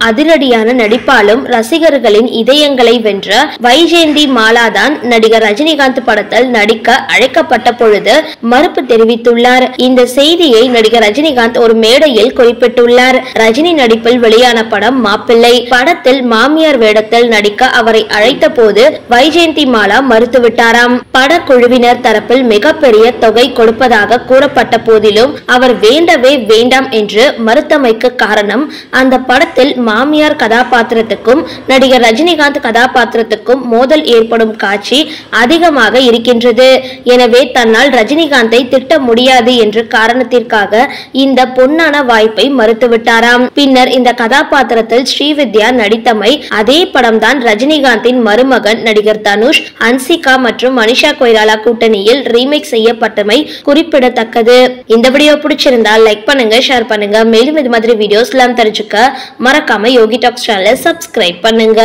அதிரடியான நடிப்பாலும் ரசிகர்களின் இதயங்களை வென்ற வைஜெயந்தி மாலா தான் நடிகர் ரஜினிகாந்த் படத்தில் நடிக்க அழைக்கப்பட்ட பொழுது மறுப்பு தெரிவித்துள்ளார். இந்த செய்தியை நடிகர் ரஜினிகாந்த் ஒரு மேடையில் குறிப்பிட்டுள்ளார். ரஜினி நடிப்பில் வெளியான படம் மாப்பிள்ளை படத்தில் மாமியார் வேடத்தில் நடிக்க அவரை அழைத்த போது வைஜெயந்தி மாலா மறுத்துவிட்டாராம். படக்குழுவினர் தரப்பில் மிகப்பெரிய தொகை கொடுப்பதாக கூறப்பட்ட போதிலும் அவர் வேண்டவே வேண்டாம் என்று மறுத்தமைக்கு காரணம் அந்த படத்தில் மாமியார் கதாபாத்திரத்துக்கும் நடிகர் ரஜினிகாந்த் கதாபாத்திரத்துக்கும் மோதல் ஏற்படும் காட்சி அதிகமாக இருக்கின்றது. எனவே தன்னால் ரஜினிகாந்தை திட்ட முடியாது என்ற காரணத்திற்காக இந்த பொன்னான வாய்ப்பை மறுத்துவிட்டாராம். பின்னர் இந்த கதாபாத்திரத்தில் ஸ்ரீவித்யா நடித்தமை அதே படம்தான் ரஜினிகாந்தின் மருமகன் நடிகர் தனுஷ், ஹன்சிகா மற்றும் மனிஷா கொய்ராலா கூட்டணியில் ரீமேக் செய்யப்பட்டமை குறிப்பிடத்தக்கது. இந்த வீடியோ பிடிச்சிருந்தால் லைக் பண்ணுங்க, ஷேர் பண்ணுங்க. மேலும் இது மாதிரி வீடியோஸ் எல்லாம் தெரிஞ்சுக்க மறக்காம யோகி டாக்ஸ் சேனலை சப்ஸ்கிரைப் பண்ணுங்க.